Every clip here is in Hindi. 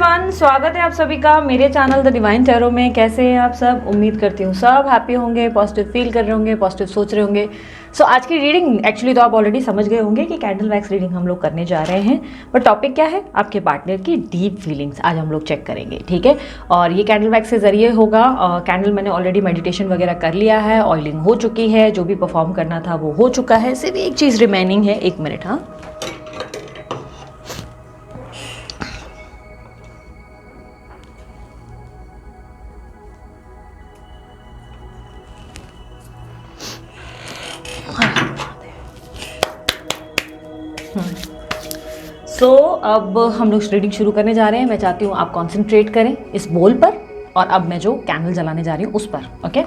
एवरीवन, स्वागत है आप सभी का मेरे चैनल द डिवाइन टैरो में। कैसे हैं आप सब? उम्मीद करती हूँ सब हैप्पी होंगे, पॉजिटिव फील कर रहे होंगे, पॉजिटिव सोच रहे होंगे। सो आज की रीडिंग एक्चुअली तो आप ऑलरेडी समझ गए होंगे कि कैंडल वैक्स रीडिंग हम लोग करने जा रहे हैं। पर टॉपिक क्या है? आपके पार्टनर की डीप फीलिंग्स आज हम लोग चेक करेंगे, ठीक है। और ये कैंडल वैक्स के जरिए होगा। कैंडल मैंने ऑलरेडी मेडिटेशन वगैरह कर लिया है, ऑयलिंग हो चुकी है, जो भी परफॉर्म करना था वो हो चुका है। सिर्फ एक चीज़ रिमेनिंग है, 1 मिनट। हाँ, अब हम लोग रीडिंग शुरू करने जा रहे हैं। मैं चाहती हूँ आप कंसंट्रेट करें इस बोल पर, और अब मैं जो कैंडल जलाने जा रही हूँ उस पर। ओके,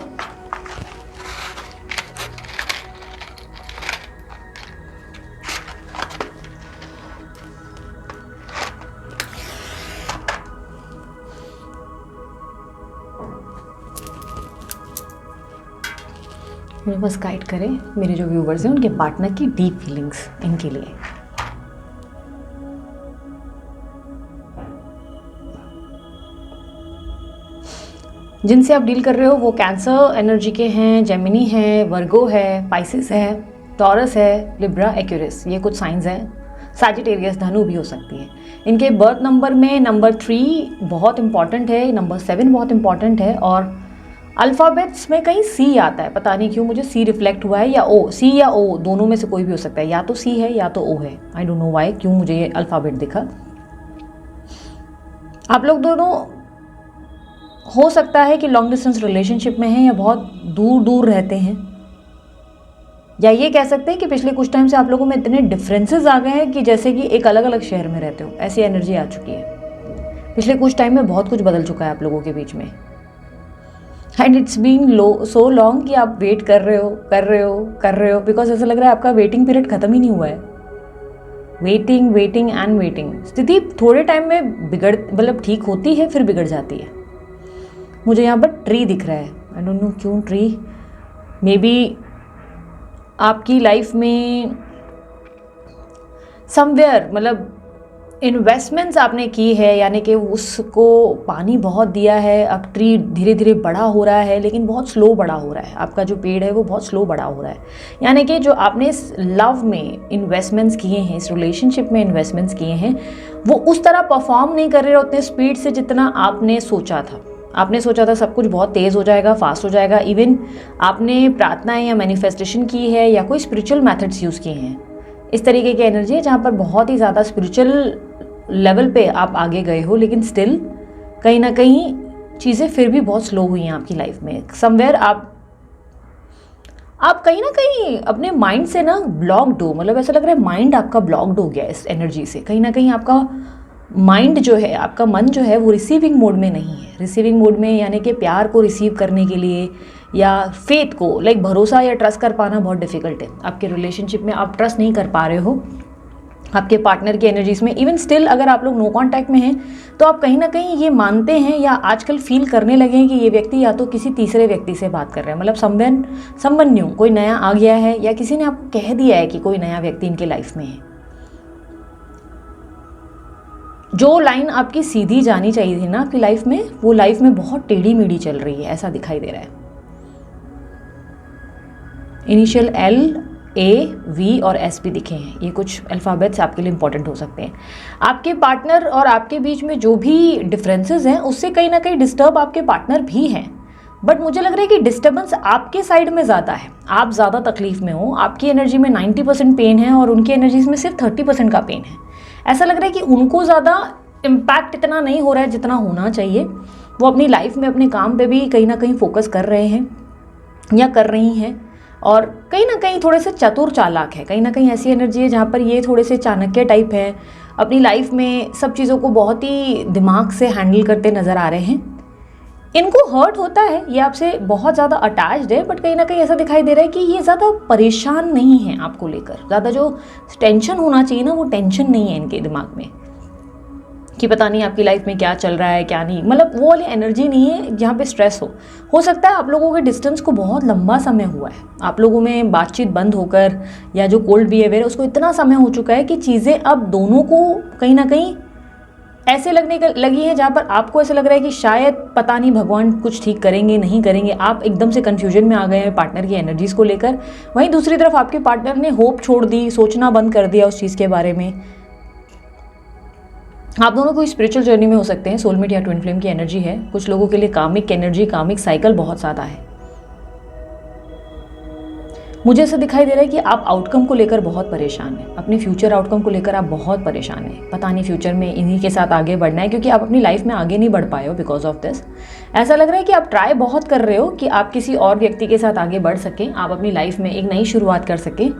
मुझे बस गाइड करें मेरे जो व्यूवर्स हैं उनके पार्टनर की डीप फीलिंग्स इनके लिए। जिनसे आप डील कर रहे हो वो कैंसर एनर्जी के हैं, जेमिनी है, वर्गो है, पाइसिस है, टॉरस है, लिब्रा, एक्यूरिस, ये कुछ साइंस हैं। सैजिटेरियस, धनु भी हो सकती है। इनके बर्थ नंबर में नंबर 3 बहुत इंपॉर्टेंट है, नंबर 7 बहुत इंपॉर्टेंट है, और अल्फ़ाबेट्स में कहीं सी आता है, पता नहीं क्यों मुझे सी रिफ्लेक्ट हुआ है, या ओ, सी या ओ दोनों में से कोई भी हो सकता है, या तो सी है या तो ओ है। आई डोंट नो वाई, क्यों मुझे ये अल्फ़ाबेट दिखा। आप लोग दोनों हो सकता है कि लॉन्ग डिस्टेंस रिलेशनशिप में हैं, या बहुत दूर दूर रहते हैं, या ये कह सकते हैं कि पिछले कुछ टाइम से आप लोगों में इतने डिफरेंसेस आ गए हैं कि जैसे कि एक अलग अलग शहर में रहते हो, ऐसी एनर्जी आ चुकी है। पिछले कुछ टाइम में बहुत कुछ बदल चुका है आप लोगों के बीच में, and it's been so long कि आप वेट कर रहे हो, बिकॉज ऐसा लग रहा है आपका वेटिंग पीरियड खत्म ही नहीं हुआ है। Waiting and waiting. स्थिति थोड़े टाइम में मतलब ठीक होती है, फिर बिगड़ जाती है। मुझे यहाँ पर ट्री दिख रहा है, आई डोंट नो क्यों ट्री। मे बी आपकी लाइफ में समवेयर मतलब इन्वेस्टमेंट्स आपने की है, यानी कि उसको पानी बहुत दिया है। अब ट्री धीरे धीरे बड़ा हो रहा है, लेकिन बहुत स्लो बड़ा हो रहा है। आपका जो पेड़ है वो बहुत स्लो बड़ा हो रहा है, यानी कि जो आपने इस लव में इन्वेस्टमेंट्स किए हैं, इस रिलेशनशिप में इन्वेस्टमेंट्स किए हैं, वो उस तरह परफॉर्म नहीं कर रहे उतने स्पीड से जितना आपने सोचा था। आपने सोचा था सब कुछ बहुत तेज़ हो जाएगा, फास्ट हो जाएगा। इवन आपने प्रार्थनाएं या मैनिफेस्टेशन की है, या कोई स्पिरिचुअल मेथड्स यूज़ किए हैं। इस तरीके की एनर्जी है जहाँ पर बहुत ही ज़्यादा स्पिरिचुअल लेवल पे आप आगे गए हो, लेकिन स्टिल कहीं ना कहीं चीज़ें फिर भी बहुत स्लो हुई हैं आपकी लाइफ में। समवेयर आप कहीं ना कहीं अपने माइंड से ना ब्लॉक्ड हो, मतलब ऐसा लग रहा है माइंड आपका ब्लॉक्ड हो गया इस एनर्जी से। कहीं ना कहीं आपका माइंड जो है, आपका मन जो है वो रिसीविंग मोड में नहीं है। रिसीविंग मोड में यानी कि प्यार को रिसीव करने के लिए, या फेथ को, लाइक भरोसा या ट्रस्ट कर पाना बहुत डिफिकल्ट है। आपके रिलेशनशिप में आप ट्रस्ट नहीं कर पा रहे हो आपके पार्टनर की एनर्जीज में। इवन स्टिल अगर आप लोग नो कांटेक्ट में हैं, तो आप कहीं ना कहीं ये मानते हैं या आजकल फील करने लगे हैं कि ये व्यक्ति या तो किसी तीसरे व्यक्ति से बात कर रहे हैं, मतलब समवन न्यू, कोई नया आ गया है, या किसी ने आपको कह दिया है कि कोई नया व्यक्ति इनके लाइफ में है। जो लाइन आपकी सीधी जानी चाहिए थी ना आपकी लाइफ में, वो लाइफ में बहुत टेढ़ी मेढ़ी चल रही है, ऐसा दिखाई दे रहा है। इनिशियल L, A, V और S भी दिखे हैं। ये कुछ अल्फ़ाबेट्स आपके लिए इंपॉर्टेंट हो सकते हैं। आपके पार्टनर और आपके बीच में जो भी डिफरेंसेस हैं, उससे कहीं ना कहीं डिस्टर्ब आपके पार्टनर भी हैं। बट मुझे लग रहा है कि डिस्टर्बेंस आपके साइड में ज़्यादा है, आप ज़्यादा तकलीफ में हो। आपकी एनर्जी में 90% पेन है, और उनकी एनर्जीज में सिर्फ 30% का पेन है। ऐसा लग रहा है कि उनको ज़्यादा इम्पैक्ट इतना नहीं हो रहा है जितना होना चाहिए। वो अपनी लाइफ में अपने काम पे भी कहीं ना कहीं फोकस कर रहे हैं या कर रही हैं, और कहीं ना कहीं थोड़े से चतुर चालाक है। कहीं ना कहीं ऐसी एनर्जी है जहाँ पर ये थोड़े से चाणक्य टाइप है, अपनी लाइफ में सब चीज़ों को बहुत ही दिमाग से हैंडल करते नज़र आ रहे हैं। इनको हर्ट होता है, ये आपसे बहुत ज़्यादा अटैच्ड है, बट कहीं ना कहीं ऐसा दिखाई दे रहा है कि ये ज़्यादा परेशान नहीं है आपको लेकर। ज़्यादा जो टेंशन होना चाहिए ना, वो टेंशन नहीं है इनके दिमाग में कि पता नहीं आपकी लाइफ में क्या चल रहा है क्या नहीं। मतलब वो वाली एनर्जी नहीं है जहाँ पे स्ट्रेस हो सकता है आप लोगों के डिस्टेंस को बहुत लंबा समय हुआ है, आप लोगों में बातचीत बंद होकर, या जो कोल्ड बिहेवियर है उसको इतना समय हो चुका है कि चीज़ें अब दोनों को कहीं ना कहीं ऐसे लगी हैं जहाँ पर आपको ऐसा लग रहा है कि शायद पता नहीं भगवान कुछ ठीक करेंगे नहीं करेंगे, आप एकदम से कन्फ्यूजन में आ गए हैं पार्टनर की एनर्जीज़ को लेकर। वहीं दूसरी तरफ आपके पार्टनर ने होप छोड़ दी, सोचना बंद कर दिया उस चीज़ के बारे में। आप दोनों कोई स्पिरिचुअल जर्नी में हो सकते हैं, सोलमेट या ट्विन फ्लेम की एनर्जी है। कुछ लोगों के लिए कामिक एनर्जी, कामिक साइकिल बहुत ज़्यादा है। मुझे ऐसा दिखाई दे रहा है कि आप आउटकम को लेकर बहुत परेशान हैं, अपने फ्यूचर आउटकम को लेकर आप बहुत परेशान हैं। पता नहीं फ्यूचर में इन्हीं के साथ आगे बढ़ना है, क्योंकि आप अपनी लाइफ में आगे नहीं बढ़ पाए हो बिकॉज ऑफ दिस। ऐसा लग रहा है कि आप ट्राई बहुत कर रहे हो कि आप किसी और व्यक्ति के साथ आगे बढ़ सकें, आप अपनी लाइफ में एक नई शुरुआत कर सकें।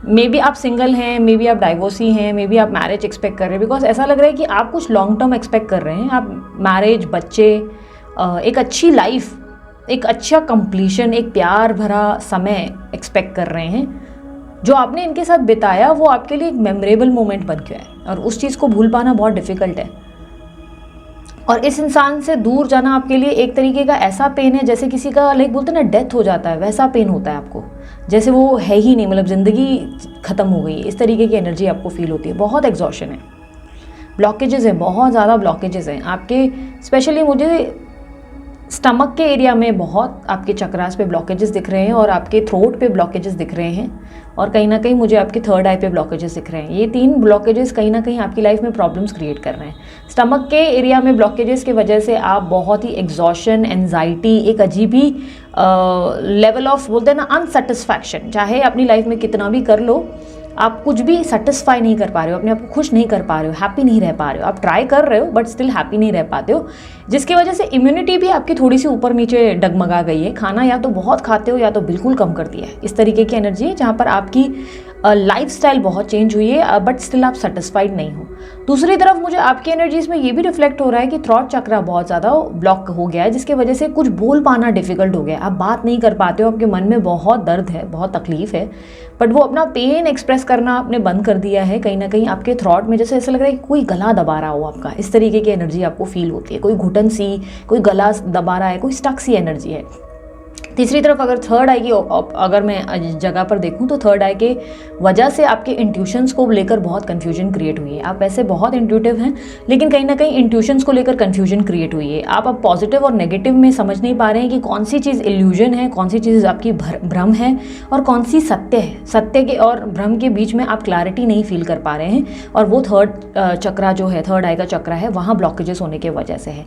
मे बी आप सिंगल हैं, मे बी आप डाइवोर्सी हैं, मे बी आप मैरिज एक्सपेक्ट कर रहे हैं, बिकॉज ऐसा लग रहा है कि आप कुछ लॉन्ग टर्म एक्सपेक्ट कर रहे हैं। आप मैरिज, बच्चे, एक अच्छी लाइफ, एक अच्छा कंप्लीशन, एक प्यार भरा समय एक्सपेक्ट कर रहे हैं। जो आपने इनके साथ बिताया वो आपके लिए एक मेमोरेबल मोमेंट बन गया है और उस चीज़ को भूल पाना बहुत डिफ़िकल्ट है। और इस इंसान से दूर जाना आपके लिए एक तरीके का ऐसा पेन है जैसे किसी का लाइक बोलते हैं ना डेथ हो जाता है, वैसा पेन होता है आपको, जैसे वो है ही नहीं, मतलब ज़िंदगी ख़त्म हो गई है, इस तरीके की एनर्जी आपको फील होती है। बहुत एग्जॉशन है, ब्लॉकेजेस हैं, बहुत ज़्यादा ब्लॉकेजेस हैं आपके। स्पेशली मुझे स्टमक के एरिया में बहुत आपके चक्रास पे ब्लॉकेजेस दिख रहे हैं और आपके थ्रोट पे ब्लॉकेजेस दिख रहे हैं और कहीं ना कहीं मुझे आपके थर्ड आई पे ब्लॉकेजेस दिख रहे हैं। ये 3 ब्लॉकेजेस कहीं ना कहीं आपकी लाइफ में प्रॉब्लम्स क्रिएट कर रहे हैं। स्टमक के एरिया में ब्लॉकेजेस की वजह से आप बहुत ही एग्जॉशन, एंजाइटी, एक अजीब ही लेवल ऑफ बोलते हैं ना अनसेटिस्फैक्शन, चाहे अपनी लाइफ में कितना भी कर लो आप कुछ भी सेटिस्फाई नहीं कर पा रहे हो, अपने आप को खुश नहीं कर पा रहे हो, हैप्पी नहीं रह पा रहे हो। आप ट्राई कर रहे हो बट स्टिल हैप्पी नहीं रह पाते हो, जिसकी वजह से इम्यूनिटी भी आपकी थोड़ी सी ऊपर नीचे डगमगा गई है। खाना या तो बहुत खाते हो या तो बिल्कुल कम कर दिया है, इस तरीके की एनर्जी है जहाँ पर आपकी लाइफस्टाइल बहुत चेंज हुई है बट स्टिल आप सेटिस्फाइड नहीं हो। दूसरी तरफ मुझे आपकी एनर्जीज में ये भी रिफ्लेक्ट हो रहा है कि थ्रॉट चक्रा बहुत ज़्यादा ब्लॉक हो गया है, जिसकी वजह से कुछ बोल पाना डिफिकल्ट हो गया है। आप बात नहीं कर पाते हो, आपके मन में बहुत दर्द है, बहुत तकलीफ है, बट वो अपना पेन एक्सप्रेस करना आपने बंद कर दिया है। कहीं ना कहीं आपके थ्रॉट में जैसे ऐसा लग रहा है कि कोई गला दबा रहा हो आपका, इस तरीके की एनर्जी आपको फील होती है। कोई घुटन सी, कोई गला दबा रहा है, कोई स्टक सी एनर्जी है। तीसरी तरफ अगर थर्ड आई की अगर मैं जगह पर देखूं तो थर्ड आई के वजह से आपके इंट्यूशंस को लेकर बहुत कन्फ्यूजन क्रिएट हुई है। आप वैसे बहुत इंट्यूटिव हैं लेकिन कहीं ना कहीं इंट्यूशंस को लेकर कन्फ्यूजन क्रिएट हुई है। आप अब पॉजिटिव और नेगेटिव में समझ नहीं पा रहे हैं कि कौन सी चीज़ इल्यूजन है, कौन सी चीज़ आपकी भ्रम है और कौन सी सत्य है। सत्य के और भ्रम के बीच में आप क्लैरिटी नहीं फील कर पा रहे हैं और वो थर्ड चक्रा जो है, थर्ड आई का चक्रा है, वहाँ ब्लॉकेजेस होने की वजह से है।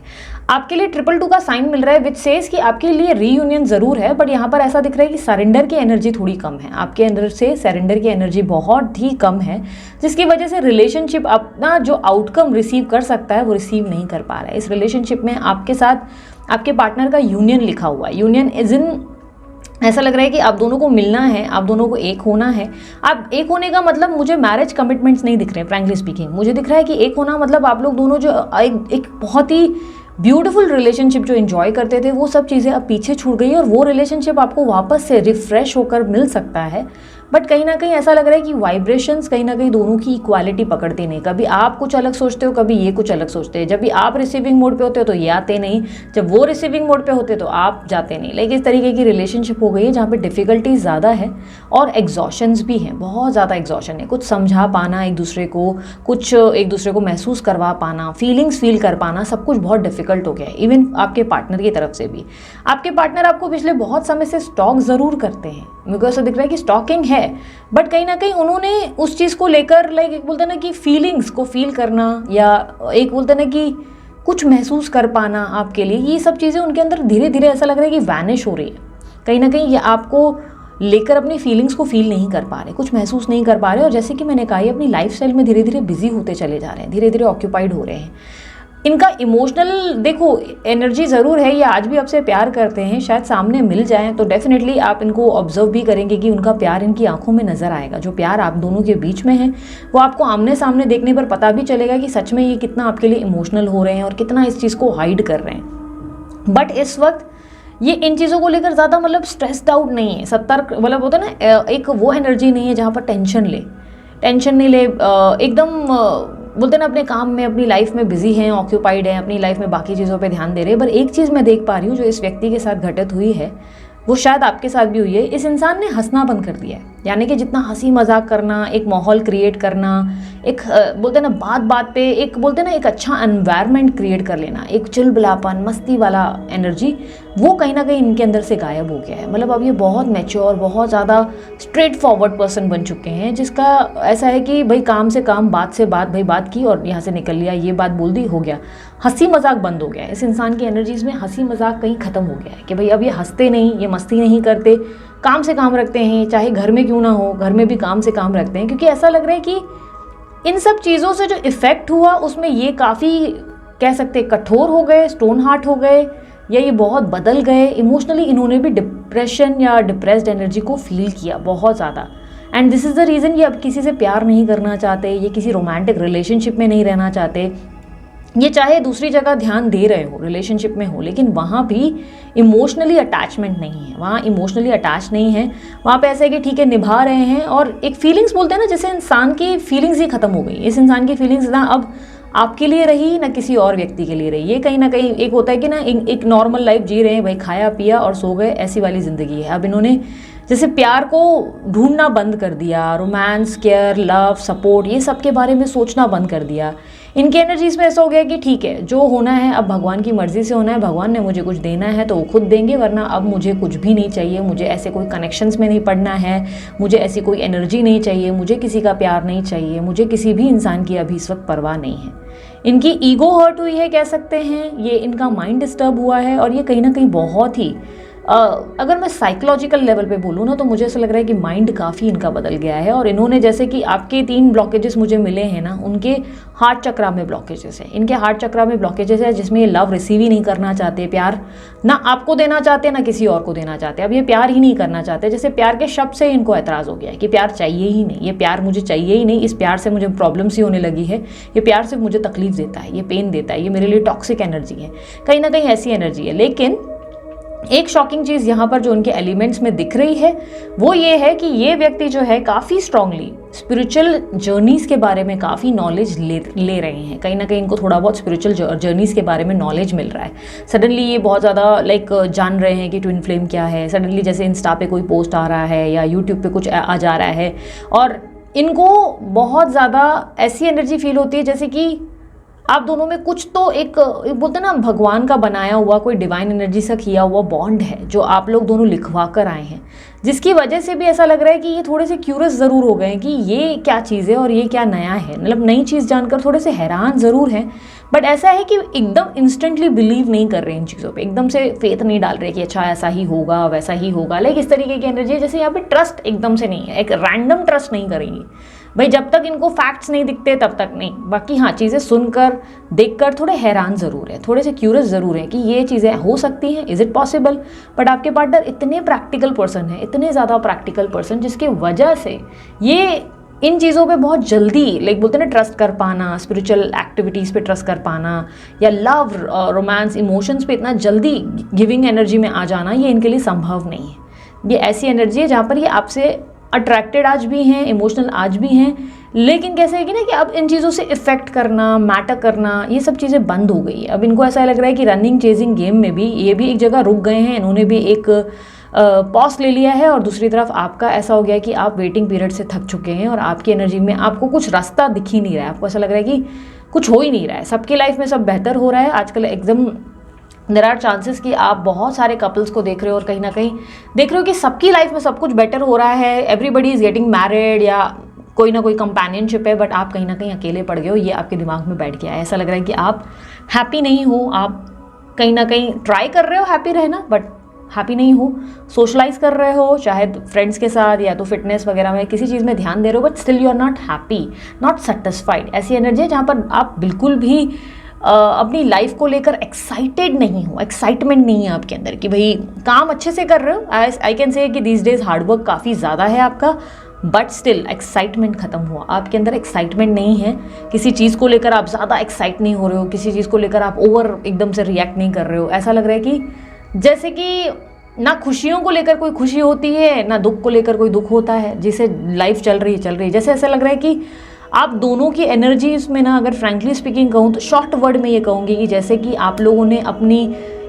आपके लिए 222 का साइन मिल रहा है विच सेज कि आपके लिए रीयूनियन ज़रूर है, बट यहाँ पर ऐसा दिख रहा है कि सरेंडर की एनर्जी थोड़ी कम है। आपके अंदर से सरेंडर की एनर्जी बहुत ही कम है, जिसकी वजह से रिलेशनशिप अपना जो आउटकम रिसीव कर सकता है वो रिसीव नहीं कर पा रहा है। इस रिलेशनशिप में आपके साथ आपके पार्टनर का यूनियन लिखा हुआ है। यूनियन इज इन, ऐसा लग रहा है कि आप दोनों को मिलना है, आप दोनों को एक होना है। आप एक होने का मतलब मुझे मैरिज कमिटमेंट्स नहीं दिख रहे हैं, फ्रैंकली स्पीकिंग। मुझे दिख रहा है कि एक होना मतलब आप लोग दोनों जो एक बहुत ही ब्यूटीफुल रिलेशनशिप जो एंजॉय करते थे वो सब चीज़ें अब पीछे छूट गई और वो रिलेशनशिप आपको वापस से रिफ्रेश होकर मिल सकता है। बट कहीं ना कहीं ऐसा लग रहा है कि वाइब्रेशंस कहीं ना कहीं दोनों की इक्वालिटी पकड़ती नहीं। कभी आप कुछ अलग सोचते हो, कभी ये कुछ अलग सोचते हैं। जब भी आप रिसीविंग मोड पे होते हो तो ये आते नहीं, जब वो रिसीविंग मोड पे होते तो आप जाते नहीं। लेकिन इस तरीके की रिलेशनशिप हो गई है जहाँ पे डिफ़िकल्टीज ज़्यादा है और एग्जॉशंस भी हैं, बहुत ज़्यादा एग्जॉशन है। कुछ समझा पाना एक दूसरे को, कुछ एक दूसरे को महसूस करवा पाना, फीलिंग्स फील कर पाना, सब कुछ बहुत डिफिकल्ट हो गया है। इवन आपके पार्टनर की तरफ से भी। आपके पार्टनर आपको पिछले बहुत समय से स्टॉक ज़रूर करते हैं, मेरे को ऐसा दिख रहा है कि स्टॉकिंग है, बट कहीं ना कहीं उन्होंने उस चीज़ को लेकर लाइक एक बोलते ना कि फीलिंग्स को फील करना या एक बोलते ना कि कुछ महसूस कर पाना आपके लिए, ये सब चीज़ें उनके अंदर धीरे धीरे ऐसा लग रहा है कि वैनिश हो रही है। कहीं ना कहीं ये आपको लेकर अपनी फीलिंग्स को फील नहीं कर पा रहे, कुछ महसूस नहीं कर पा रहे और जैसे कि मैंने कहा ये अपनी लाइफस्टाइल में धीरे धीरे बिजी होते चले जा रहे हैं, धीरे धीरे ऑक्यूपाइड हो रहे हैं। इनका इमोशनल देखो एनर्जी ज़रूर है, ये आज भी आपसे प्यार करते हैं, शायद सामने मिल जाएं तो डेफिनेटली आप इनको ऑब्जर्व भी करेंगे कि उनका प्यार इनकी आंखों में नज़र आएगा। जो प्यार आप दोनों के बीच में है वो आपको आमने सामने देखने पर पता भी चलेगा कि सच में ये कितना आपके लिए इमोशनल हो रहे हैं और कितना इस चीज़ को हाइड कर रहे हैं। बट इस वक्त ये इन चीज़ों को लेकर ज़्यादा मतलब स्ट्रेस्ड आउट नहीं है, सतर्क मतलब होता है ना, एक वो एनर्जी नहीं है जहाँ पर टेंशन नहीं ले, एकदम बोलते ना अपने काम में अपनी लाइफ में बिजी हैं, ऑक्यूपाइड हैं, अपनी लाइफ में बाकी चीज़ों पे ध्यान दे रहे हैं। पर एक चीज़ मैं देख पा रही हूँ जो इस व्यक्ति के साथ घटित हुई है वो शायद आपके साथ भी हुई है। इस इंसान ने हंसना बंद कर दिया है, यानी कि जितना हंसी मजाक करना, एक माहौल क्रिएट करना, एक बोलते हैं ना बात बात पे एक बोलते हैं ना एक अच्छा एनवायरनमेंट क्रिएट कर लेना, एक चिलबिलापन मस्ती वाला एनर्जी, वो कहीं ना कहीं इनके अंदर से गायब हो गया है। मतलब अब ये बहुत मैच्योर, बहुत ज़्यादा स्ट्रेट फॉरवर्ड पर्सन बन चुके हैं, जिसका ऐसा है कि भाई काम से काम, बात से बात, भाई बात की और यहाँ से निकल लिया, ये बात बोल दी, हो गया। हंसी मजाक बंद हो गया है इस इंसान की एनर्जीज में, हंसी मजाक कहीं ख़त्म हो गया है कि भाई अब ये हंसते नहीं, ये मस्ती नहीं करते, काम से काम रखते हैं, चाहे घर में क्यों ना हो, घर में भी काम से काम रखते हैं, क्योंकि ऐसा लग रहा है कि इन सब चीज़ों से जो इफ़ेक्ट हुआ उसमें ये काफ़ी कह सकते हैं कठोर हो गए, स्टोन हार्ट हो गए, या ये बहुत बदल गए इमोशनली। इन्होंने भी डिप्रेशन या डिप्रेस्ड एनर्जी को फील किया बहुत ज़्यादा, and this is the reason ये अब किसी से प्यार नहीं करना चाहते, ये किसी रोमांटिक रिलेशनशिप में नहीं रहना चाहते। ये चाहे दूसरी जगह ध्यान दे रहे हो, रिलेशनशिप में हो, लेकिन वहाँ भी इमोशनली अटैचमेंट नहीं है, वहाँ इमोशनली अटैच नहीं है। वहाँ पे ऐसा है कि ठीक है निभा रहे हैं, और एक फीलिंग्स बोलते हैं ना, जैसे इंसान की फीलिंग्स ही खत्म हो गई। इस इंसान की फीलिंग्स ना अब आपके लिए रही ना किसी और व्यक्ति के लिए रही। ये कहीं ना कहीं एक होता है कि ना एक नॉर्मल लाइफ जी रहे हैं, भाई खाया पिया और सो गए, ऐसी वाली ज़िंदगी है। अब इन्होंने जैसे प्यार को ढूंढना बंद कर दिया, रोमांस, केयर, लव, सपोर्ट, ये सब के बारे में सोचना बंद कर दिया। इनकी एनर्जीज में ऐसा हो गया कि ठीक है जो होना है अब भगवान की मर्ज़ी से होना है, भगवान ने मुझे कुछ देना है तो वो खुद देंगे, वरना अब मुझे कुछ भी नहीं चाहिए, मुझे ऐसे कोई कनेक्शंस में नहीं पड़ना है, मुझे ऐसी कोई एनर्जी नहीं चाहिए, मुझे किसी का प्यार नहीं चाहिए, मुझे किसी भी इंसान की अभी इस वक्त परवाह नहीं है। इनकी ईगो हर्ट हुई है कह सकते हैं, ये इनका माइंड डिस्टर्ब हुआ है, और ये कहीं ना कहीं बहुत ही अगर मैं साइकोलॉजिकल लेवल पे बोलूँ ना तो मुझे ऐसा लग रहा है कि माइंड काफ़ी इनका बदल गया है। और इन्होंने जैसे कि आपके 3 ब्लॉकेजेस मुझे मिले हैं ना, उनके हार्ट चक्रा में ब्लॉकेजेस है, इनके हार्ट चक्रा में ब्लॉकेजेस है, जिसमें ये लव रिसीव ही नहीं करना चाहते, प्यार ना आपको देना चाहते ना किसी और को देना चाहते। अब ये प्यार ही नहीं करना चाहते, जैसे प्यार के शब्द से इनको एतराज़ हो गया है कि प्यार चाहिए ही नहीं, ये प्यार मुझे चाहिए ही नहीं, इस प्यार से मुझे प्रॉब्लम्स ही होने लगी है, ये प्यार सिर्फ मुझे तकलीफ देता है, ये पेन देता है, ये मेरे लिए टॉक्सिक एनर्जी है, कहीं ना कहीं ऐसी एनर्जी है। लेकिन एक शॉकिंग चीज़ यहाँ पर जो उनके एलिमेंट्स में दिख रही है वो ये है कि ये व्यक्ति जो है काफ़ी स्ट्रांगली स्पिरिचुअल जर्नीज़ के बारे में काफ़ी नॉलेज ले रहे हैं। कहीं ना कहीं इनको थोड़ा बहुत स्पिरिचुअल जर्नीज़ के बारे में नॉलेज मिल रहा है। सडनली ये बहुत ज़्यादा जान रहे हैं कि ट्विन फ्लेम क्या है। सडनली जैसे इंस्टा पे कोई पोस्ट आ रहा है या यूट्यूब पे कुछ आ जा रहा है, और इनको बहुत ज़्यादा ऐसी एनर्जी फील होती है जैसे कि आप दोनों में कुछ तो एक बोलते हैं ना भगवान का बनाया हुआ कोई डिवाइन एनर्जी से किया हुआ बॉन्ड है जो आप लोग दोनों लिखवा कर आए हैं, जिसकी वजह से भी ऐसा लग रहा है कि ये थोड़े से क्यूरियस ज़रूर हो गए हैं कि ये क्या चीज़ है और ये क्या नया है। मतलब नई चीज़ जानकर थोड़े से हैरान ज़रूर हैं, बट ऐसा है कि एकदम इंस्टेंटली बिलीव नहीं कर रहे इन चीज़ों पे, एकदम से फेथ नहीं डाल रहे कि अच्छा ऐसा ही होगा वैसा ही होगा। लाइक इस तरीके की एनर्जी है जैसे यहाँ पे ट्रस्ट एकदम से नहीं है, एक रैंडम ट्रस्ट नहीं करेंगी भाई, जब तक इनको फैक्ट्स नहीं दिखते तब तक नहीं। बाकी हाँ, चीज़ें सुनकर देखकर थोड़े हैरान ज़रूर है, थोड़े से क्यूरियस ज़रूर है कि ये चीज़ें हो सकती हैं, इज़ इट पॉसिबल। बट आपके पार्टनर इतने प्रैक्टिकल पर्सन है, इतने ज़्यादा प्रैक्टिकल पर्सन, जिसकी वजह से ये इन चीज़ों पे बहुत जल्दी बोलते हैं ना ट्रस्ट कर पाना, स्पिरिचुअल एक्टिविटीज़ पे ट्रस्ट कर पाना, या लव, रोमांस, इमोशंस पे इतना जल्दी गिविंग एनर्जी में आ जाना, ये इनके लिए संभव नहीं है। ये ऐसी एनर्जी है जहाँ पर ये आपसे अट्रैक्टेड आज भी हैं, इमोशनल आज भी हैं, लेकिन कैसे है कि ना कि अब इन चीज़ों से इफ़ेक्ट करना, मैटर करना, ये सब चीज़ें बंद हो गई है। अब इनको ऐसा लग रहा है कि रनिंग चेजिंग गेम में भी ये भी एक जगह रुक गए हैं, इन्होंने भी एक पॉज ले लिया है, और दूसरी तरफ आपका ऐसा हो गया कि आप वेटिंग पीरियड से थक चुके हैं और आपकी एनर्जी में आपको कुछ रास्ता दिख ही नहीं रहा है। आपको ऐसा लग रहा है कि कुछ हो ही नहीं रहा है, सबकी लाइफ में सब बेहतर हो रहा है आजकल एकदम। देयर आर चांसेस कि आप बहुत सारे कपल्स को देख रहे हो और कहीं ना कहीं देख रहे हो कि सबकी लाइफ में सब कुछ बेटर हो रहा है, एवरीबडी इज़ गेटिंग मैरिड या कोई ना कोई कंपेनियनशिप है, बट आप कहीं ना कहीं अकेले पड़ गए हो। ये आपके दिमाग में बैठ गया है, ऐसा लग रहा है कि आप हैप्पी नहीं हो, आप कहीं ना कहीं ट्राई कर रहे हो हैप्पी रहना बट हैप्पी नहीं हो, सोशलाइज कर रहे हो चाहे फ्रेंड्स के साथ या तो फिटनेस वगैरह में, किसी चीज़ में ध्यान दे रहे हो, but still you are not happy, not satisfied. ऐसी एनर्जी है जहाँ पर आप बिल्कुल भी अपनी लाइफ को लेकर एक्साइटेड नहीं हो, एक्साइटमेंट नहीं है आपके अंदर कि भाई काम अच्छे से कर रहे हो। आई कैन से कि दीज डेज हार्डवर्क काफ़ी ज़्यादा है आपका, बट स्टिल एक्साइटमेंट खत्म हुआ, आपके अंदर एक्साइटमेंट नहीं है। किसी चीज़ को लेकर आप ज़्यादा एक्साइट नहीं हो रहे हो, किसी चीज़ को लेकर आप ओवर एकदम से रिएक्ट नहीं कर रहे हो। ऐसा लग रहा है कि जैसे कि ना खुशियों को लेकर कोई खुशी होती है, ना दुख को लेकर कोई दुख होता है, जिसे लाइफ चल रही है। जैसे ऐसा लग रहा है कि आप दोनों की एनर्जी इसमें ना, अगर फ्रैंकली स्पीकिंग कहूँ तो शॉर्ट वर्ड में ये कहूँगी कि जैसे कि आप लोगों ने अपनी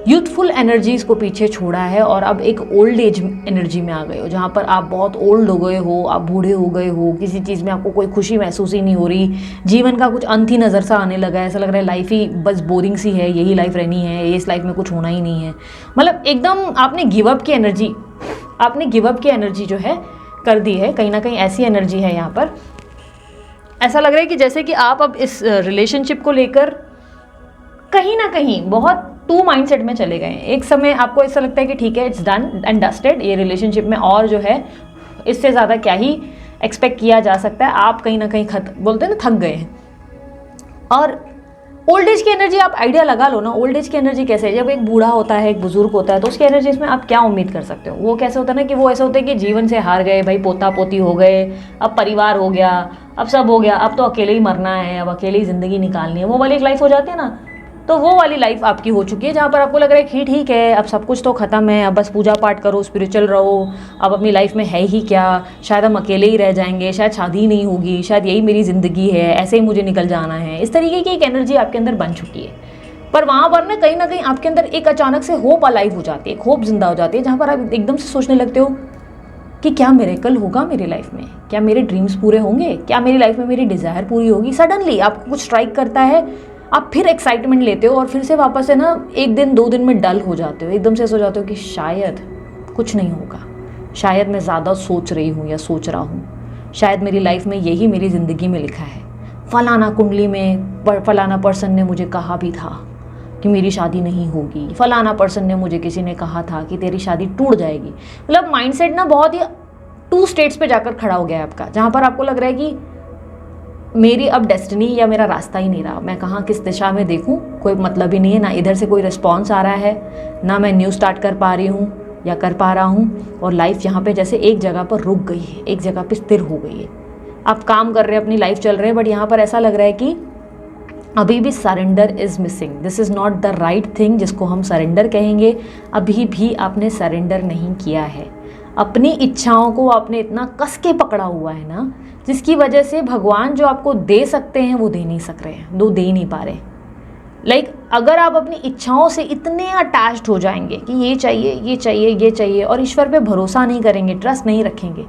यूथफुल एनर्जीज़ को पीछे छोड़ा है और अब एक ओल्ड एज एनर्जी में आ गए हो, जहाँ पर आप बहुत ओल्ड हो गए हो, आप बूढ़े हो गए हो, किसी चीज़ में आपको कोई खुशी महसूस ही नहीं हो रही, जीवन का कुछ अंत ही नज़र सा आने लगा है, ऐसा लग रहा है लाइफ ही बस बोरिंग सी है, यही लाइफ रहनी है, इस लाइफ में कुछ होना ही नहीं है। मतलब एकदम आपने गिव अप की एनर्जी जो है कर दी है, कहीं ना कहीं ऐसी एनर्जी है यहाँ पर। ऐसा लग रहा है कि जैसे कि आप अब इस रिलेशनशिप को लेकर कहीं ना कहीं बहुत टू माइंडसेट में चले गए हैं। एक समय आपको ऐसा लगता है कि ठीक है, इट्स डन एंड डस्टेड, ये रिलेशनशिप में और जो है इससे ज़्यादा क्या ही एक्सपेक्ट किया जा सकता है। आप कहीं ना कहीं बोलते हैं ना, थक गए हैं। और ओल्ड एज की एनर्जी आप आइडिया लगा लो ना, ओल्ड एज की एनर्जी कैसे है? जब एक बूढ़ा होता है, एक बुजुर्ग होता है, तो उसकी एनर्जी में आप क्या उम्मीद कर सकते हो? वो कैसे होता है ना कि वो ऐसा होता है कि जीवन से हार गए भाई, पोता पोती हो गए, अब परिवार हो गया, अब सब हो गया, अब तो अकेले ही मरना है, अब अकेले ही ज़िंदगी निकालनी है, वो वाली एक लाइफ हो जाती है ना। तो वो वाली लाइफ आपकी हो चुकी है, जहाँ पर आपको लग रहा है कि ठीक है, अब सब कुछ तो ख़त्म है, अब बस पूजा पाठ करो, स्पिरिचुअल रहो, अब अपनी लाइफ में है ही क्या, शायद हम अकेले ही रह जाएंगे, शायद शादी नहीं होगी, शायद यही मेरी ज़िंदगी है, ऐसे ही मुझे निकल जाना है। इस तरीके की एक एनर्जी आपके अंदर बन चुकी है। पर वहाँ पर ना कहीं आपके अंदर एक अचानक से होप अलाइव हो जाती है, एक होप जिंदा हो जाती है, जहाँ पर आप एकदम से सोचने लगते हो कि क्या मिरेकल होगा मेरी लाइफ में, क्या मेरे ड्रीम्स पूरे होंगे, क्या मेरी लाइफ में मेरी डिज़ायर पूरी होगी। सडनली आपको कुछ स्ट्राइक करता है, आप फिर एक्साइटमेंट लेते हो और फिर से वापस से ना 1 दिन 2 दिन में डल हो जाते हो, एकदम से सो जाते हो कि शायद कुछ नहीं होगा, शायद मैं ज़्यादा सोच रही हूँ या सोच रहा हूँ, शायद मेरी लाइफ में यही मेरी ज़िंदगी में लिखा है। फलाना कुंडली में फलाना पर्सन ने मुझे कहा भी था कि मेरी शादी नहीं होगी, फलाना पर्सन ने मुझे किसी ने कहा था कि तेरी शादी टूट जाएगी। मतलब माइंडसेट ना बहुत ही 2 स्टेट्स पे जाकर खड़ा हो गया है आपका, जहाँ पर आपको लग रहा है कि मेरी अब डेस्टिनी या मेरा रास्ता ही नहीं रहा, मैं कहाँ किस दिशा में देखूँ, कोई मतलब ही नहीं है, ना इधर से कोई रिस्पॉन्स आ रहा है, ना मैं न्यू स्टार्ट कर पा रही हूँ या कर पा रहा हूँ। और लाइफ यहाँ पे जैसे एक जगह पर रुक गई है, एक जगह पे स्थिर हो गई है। आप काम कर रहे हैं, अपनी लाइफ चल रहे हैं, बट यहाँ पर ऐसा लग रहा है कि अभी भी surrender is missing. This is not the right thing जिसको हम सरेंडर कहेंगे। अभी भी आपने सरेंडर नहीं किया है, अपनी इच्छाओं को आपने इतना कस के पकड़ा हुआ है ना, जिसकी वजह से भगवान जो आपको दे सकते हैं वो दे नहीं सक रहे हैं, दे ही नहीं पा रहे। लाइक अगर आप अपनी इच्छाओं से इतने अटैच्ड हो जाएंगे कि ये चाहिए ये चाहिए ये चाहिए, और ईश्वर पे भरोसा नहीं करेंगे, ट्रस्ट नहीं रखेंगे,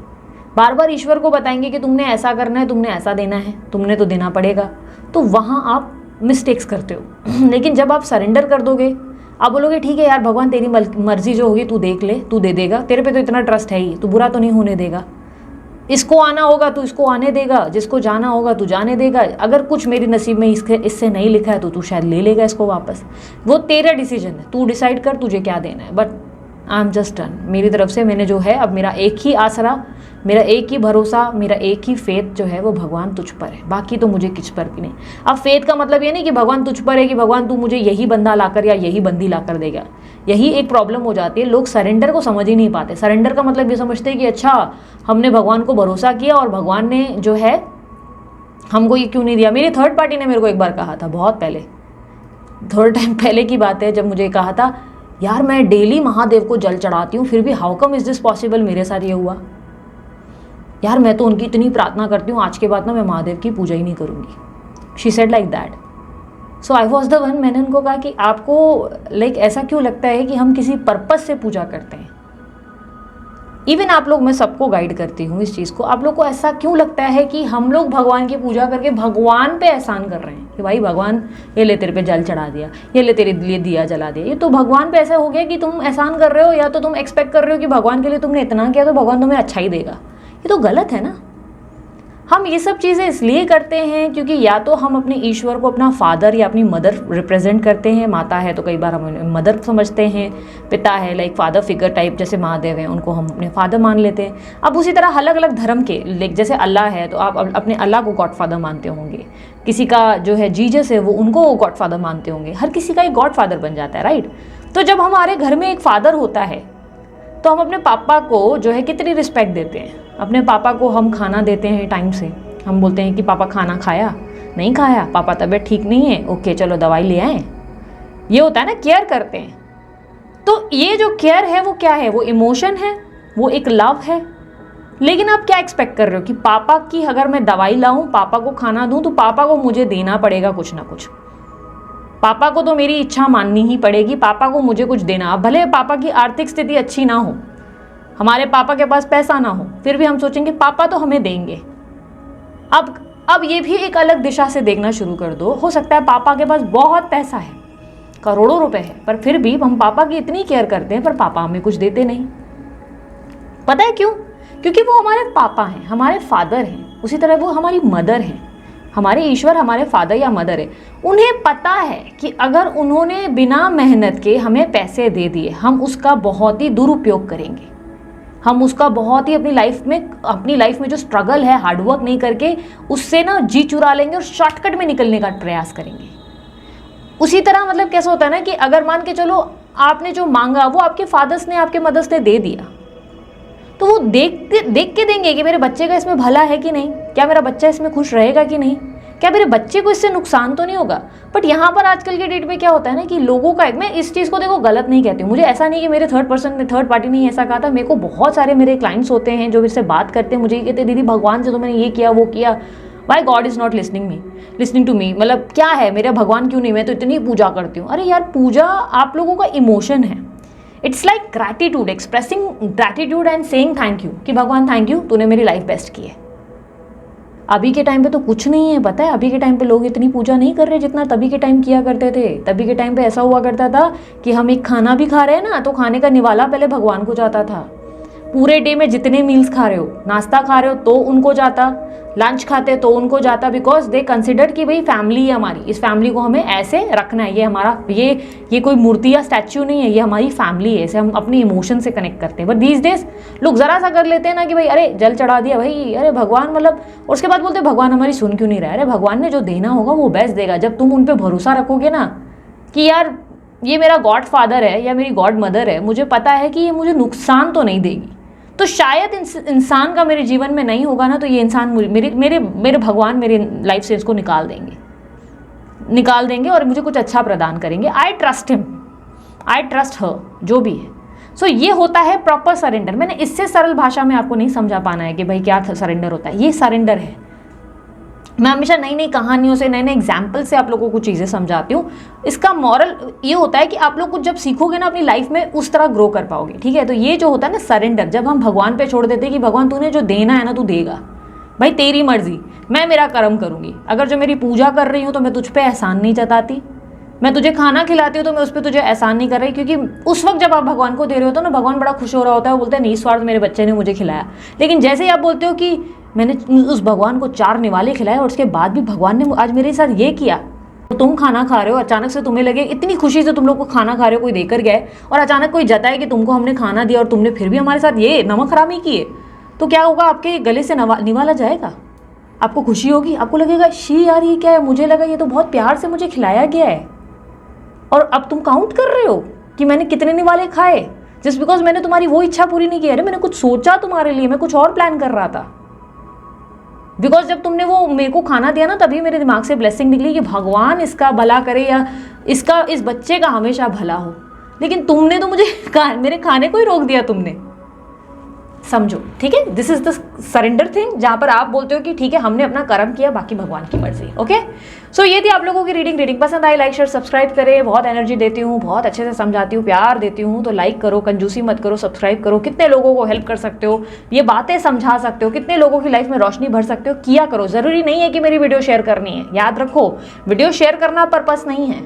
बार बार ईश्वर को बताएंगे कि तुमने ऐसा करना है, तुमने ऐसा देना है, तुमने तो देना पड़ेगा, तो वहाँ आप मिस्टेक्स करते हो। लेकिन जब आप सरेंडर कर दोगे, आप बोलोगे ठीक है यार भगवान, तेरी मर्जी जो होगी तू देख ले, तू दे देगा, तेरे पे तो इतना ट्रस्ट है ही, तू बुरा तो नहीं होने देगा, इसको आना होगा तो इसको आने देगा, जिसको जाना होगा तू जाने देगा, अगर कुछ मेरी नसीब में इससे नहीं लिखा है तो तू शायद ले लेगा इसको वापस। वो तेरा डिसीजन है, तू डिसाइड कर तुझे क्या देना है। But I am just done, मेरी तरफ से मैंने जो है, अब मेरा एक ही आसरा, मेरा एक ही भरोसा, मेरा एक ही फेथ जो है वो भगवान तुझ पर है, बाकी तो मुझे किस पर भी नहीं। अब फेथ का मतलब ये नहीं कि भगवान तुझ पर है कि भगवान तू मुझे यही बंदा लाकर या यही बंदी लाकर देगा। यही एक प्रॉब्लम हो जाती है, लोग सरेंडर को समझ ही नहीं पाते। सरेंडर का मतलब ये समझते हैं कि अच्छा हमने भगवान को भरोसा किया और भगवान ने जो है हमको ये क्यों नहीं दिया। मेरी थर्ड पार्टी ने मेरे को एक बार कहा था, बहुत पहले, थोड़ा टाइम पहले की बात है, जब मुझे कहा था यार मैं डेली महादेव को जल चढ़ाती हूँ, फिर भी how come is this possible, मेरे साथ ये हुआ यार, मैं तो उनकी इतनी प्रार्थना करती हूँ, आज के बाद ना मैं महादेव की पूजा ही नहीं करूँगी। She said like that. So I was the one, मैंने उनको कहा कि आपको लाइक ऐसा क्यों लगता है कि हम किसी पर्पस से पूजा करते हैं। इवन आप लोग, मैं सबको गाइड करती हूँ इस चीज़ को, आप लोग को ऐसा क्यों लगता है कि हम लोग भगवान की पूजा करके भगवान पे एहसान कर रहे हैं कि भाई भगवान ये ले तेरे पे जल चढ़ा दिया, ये ले तेरे लिए दिया जला दिया। ये तो भगवान पे ऐसा हो गया कि तुम एहसान कर रहे हो, या तो तुम एक्सपेक्ट कर रहे हो कि भगवान के लिए तुमने इतना किया तो भगवान तुम्हें अच्छा ही देगा। ये तो गलत है ना। हम ये सब चीज़ें इसलिए करते हैं क्योंकि या तो हम अपने ईश्वर को अपना फादर या अपनी मदर रिप्रेजेंट करते हैं, माता है तो कई बार हम मदर समझते हैं, पिता है लाइक फादर फिगर टाइप, जैसे महादेव हैं उनको हम अपने फादर मान लेते हैं। अब उसी तरह अलग अलग धर्म के, लाइक जैसे अल्लाह है तो आप अपने अल्लाह को गॉड फादर मानते होंगे, किसी का जो है जीसस है वो उनको गॉड फादर मानते होंगे, हर किसी का एक गॉड फादर बन जाता है, राइट। तो जब हमारे घर में एक फादर होता है तो हम अपने पापा को जो है कितनी रिस्पेक्ट देते हैं। अपने पापा को हम खाना देते हैं टाइम से, हम बोलते हैं कि पापा खाना खाया, नहीं खाया, पापा तबीयत ठीक नहीं है, ओके चलो दवाई ले आए। ये होता है ना, केयर करते हैं। तो ये जो केयर है वो क्या है, वो इमोशन है, वो एक लव है। लेकिन आप क्या एक्सपेक्ट कर रहे हो कि पापा की अगर मैं दवाई लाऊं, पापा को खाना दूं, तो पापा को मुझे देना पड़ेगा कुछ ना कुछ। पापा को तो मेरी इच्छा माननी ही पड़ेगी, पापा को मुझे कुछ देना। अब भले पापा की आर्थिक स्थिति अच्छी ना हो, हमारे पापा के पास पैसा ना हो, फिर भी हम सोचेंगे पापा तो हमें देंगे। अब ये भी एक अलग दिशा से देखना शुरू कर दो। हो सकता है पापा के पास बहुत पैसा है, करोड़ों रुपए है, पर फिर भी हम पापा की इतनी केयर करते हैं पर पापा हमें कुछ देते नहीं। पता है क्यों? क्योंकि वो हमारे पापा हैं, हमारे फादर हैं। उसी तरह वो हमारी मदर हैं, हमारे ईश्वर हमारे फादर या मदर है। उन्हें पता है कि अगर उन्होंने बिना मेहनत के हमें पैसे दे दिए, हम उसका बहुत ही दुरुपयोग करेंगे। हम उसका बहुत ही अपनी लाइफ में जो स्ट्रगल है, हार्डवर्क नहीं करके उससे ना जी चुरा लेंगे और शॉर्टकट में निकलने का प्रयास करेंगे। उसी तरह मतलब कैसा होता है ना कि अगर मान के चलो आपने जो मांगा वो आपके फादर्स ने, आपके मदर्स ने दे दिया, तो वो देख के देंगे कि मेरे बच्चे का इसमें भला है कि नहीं, क्या मेरा बच्चा इसमें खुश रहेगा कि नहीं, क्या मेरे बच्चे को इससे नुकसान तो नहीं होगा। बट यहाँ पर आजकल के डेट में क्या होता है ना कि लोगों का, मैं इस चीज़ को देखो गलत नहीं कहती हूँ, मुझे ऐसा नहीं कि मेरे थर्ड पार्टी ने ऐसा कहा था। मेरे को बहुत सारे मेरे क्लाइंट्स होते हैं जो मेरे से बात करते हैं, मुझे ये कहते हैं दीदी भगवान से तो मैंने ये किया वो किया, why God is not listening to me. मतलब क्या है, मेरा भगवान क्यों नहीं, मैं तो इतनी पूजा करती हूँ। अरे यार, पूजा आप लोगों का इमोशन है। It's like gratitude, expressing gratitude and saying thank you, कि भगवान थैंक यू, तूने मेरी लाइफ बेस्ट की है। अभी के टाइम पे तो कुछ नहीं है, पता है। अभी के टाइम पे लोग इतनी पूजा नहीं कर रहे जितना तभी के टाइम किया करते थे। तभी के टाइम पे ऐसा हुआ करता था कि हम एक खाना भी खा रहे हैं ना, तो खाने का निवाला पहले भगवान को जाता था। पूरे डे में जितने मील्स खा रहे हो, नाश्ता खा रहे हो तो उनको जाता, लंच खाते तो उनको जाता, बिकॉज दे कंसिडर कि भाई फैमिली है हमारी, इस फैमिली को हमें ऐसे रखना है, ये हमारा ये कोई मूर्ति या स्टैच्यू नहीं है, ये हमारी फैमिली है, इसे हम अपने इमोशन से कनेक्ट करते हैं। बट दीज डेज लोग जरा सा कर लेते हैं ना कि भाई अरे जल चढ़ा दिया भाई, अरे भगवान, मतलब और उसके बाद बोलते हैं भगवान हमारी सुन क्यों नहीं रहा है। अरे भगवान ने जो देना होगा वो बेस्ट देगा। जब तुम उन पर भरोसा रखोगे ना कि यार ये मेरा गॉड फादर है या मेरी गॉड मदर है, मुझे पता है कि ये मुझे नुकसान तो नहीं देगी, तो शायद इंसान का मेरे जीवन में नहीं होगा ना, तो ये इंसान मेरे भगवान मेरे लाइफ से इसको निकाल देंगे और मुझे कुछ अच्छा प्रदान करेंगे। I trust him, I trust her, जो भी है। सो ये होता है प्रॉपर सरेंडर। मैंने इससे सरल भाषा में आपको नहीं समझा पाना है कि भाई क्या सरेंडर होता है। ये सरेंडर है। मैं हमेशा नई नई कहानियों से, नए नए एग्जाम्पल से आप लोगों को चीज़ें समझाती हूँ। इसका मॉरल ये होता है कि आप लोग कुछ जब सीखोगे ना अपनी लाइफ में, उस तरह ग्रो कर पाओगे। ठीक है, तो ये जो होता है ना सरेंडर, जब हम भगवान पे छोड़ देते हैं कि भगवान तूने जो देना है ना तू देगा, भाई तेरी मर्जी, मैं मेरा कर्म करूँगी। अगर जो मेरी पूजा कर रही हूँ तो मैं तुझ पर एहसान नहीं जताती, मैं तुझे खाना खिलाती हूँ तो मैं उस पर तुझे एहसान नहीं कर रही, क्योंकि उस वक्त जब आप भगवान को दे रहे होते हो ना, भगवान बड़ा खुश हो रहा होता है, वो बोलते हैं निस्वार्थ मेरे बच्चे ने मुझे खिलाया। लेकिन जैसे ही आप बोलते हो कि मैंने उस भगवान को 4 निवाले खिलाए और उसके बाद भी भगवान ने आज मेरे साथ ये किया, तो तुम खाना खा रहे हो, अचानक से तुम्हें लगे, इतनी खुशी से तुम लोग को खाना खा रहे हो, कोई देकर गए और अचानक कोई जताए कि तुमको हमने खाना दिया और तुमने फिर भी हमारे साथ ये नमक हरामी किए, तो क्या होगा? आपके गले से निवाला जाएगा, आपको खुशी होगी, आपको लगेगा शी यार ये क्या है, मुझे लगा ये तो बहुत प्यार से मुझे खिलाया गया है, और अब तुम काउंट कर रहे हो कि मैंने कितने निवाले खाए, जस्ट बिकॉज मैंने तुम्हारी वो इच्छा पूरी नहीं की। अरे मैंने कुछ सोचा तुम्हारे लिए, मैं कुछ और प्लान कर रहा था। बिकॉज जब तुमने वो मेरे को खाना दिया ना, तभी मेरे दिमाग से ब्लेसिंग निकली कि भगवान इसका भला करे या इस बच्चे का हमेशा भला हो। लेकिन तुमने तो मुझे मेरे खाने को ही रोक दिया तुमने। समझो, ठीक है, this is the surrender thing, जहां पर आप बोलते हो कि ठीक है हमने अपना कर्म किया, बाकी भगवान की मर्जी। ओके, सो ये थी आप लोगों की रीडिंग पसंद आई लाइक शेयर सब्सक्राइब करें। बहुत एनर्जी देती हूँ, बहुत अच्छे से समझाती हूँ, प्यार देती हूँ, तो लाइक करो, कंजूसी मत करो, सब्सक्राइब करो। कितने लोगों को हेल्प कर सकते हो, ये बातें समझा सकते हो, कितने लोगों की लाइफ में रोशनी भर सकते हो, किया करो। जरूरी नहीं है कि मेरी वीडियो शेयर करनी है, याद रखो वीडियो शेयर करना पर्पस नहीं है,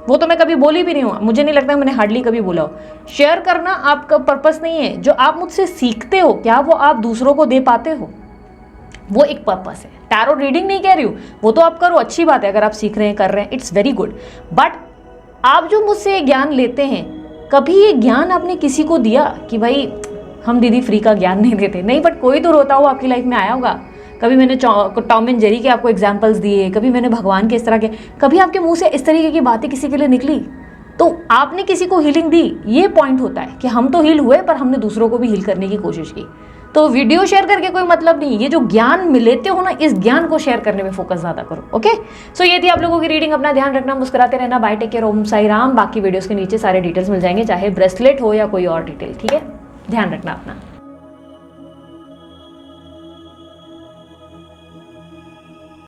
वो तो मैं कभी बोली भी नहीं हूँ, मुझे नहीं लगता मैंने हार्डली कभी बोला हो। शेयर करना आपका पर्पस नहीं है, जो आप मुझसे सीखते हो क्या वो आप दूसरों को दे पाते हो, वो एक पर्पस है। टैरो रीडिंग नहीं कह रही हूँ, वो तो आप करो, अच्छी बात है, अगर आप सीख रहे हैं कर रहे हैं, इट्स वेरी गुड। बट आप जो मुझसे ये ज्ञान लेते हैं, कभी ये ज्ञान आपने किसी को दिया कि भाई हम दीदी फ्री का ज्ञान नहीं देते? नहीं, बट कोई तो रोता हुआ आपकी लाइफ में आया होगा। कभी मैंने टॉम एंड जेरी के आपको एग्जाम्पल्स दिए, कभी मैंने भगवान के इस तरह के, कभी आपके मुंह से इस तरीके की बातें किसी के लिए निकली, तो आपने किसी को हीलिंग दी। ये पॉइंट होता है कि हम तो हील हुए, पर हमने दूसरों को भी हील करने की कोशिश की। तो वीडियो शेयर करके कोई मतलब नहीं, ये जो ज्ञान लेते हो ना, इस ज्ञान को शेयर करने में फोकस ज़्यादा करो। ओके, सो ये थी आप लोगों की रीडिंग। अपना ध्यान रखना, मुस्कुराते रहना, बाय, टेक केयर, ओम साई राम। बाकी वीडियोस के नीचे सारे डिटेल्स मिल जाएंगे, चाहे ब्रेसलेट हो या कोई और डिटेल। ठीक है, ध्यान रखना अपना।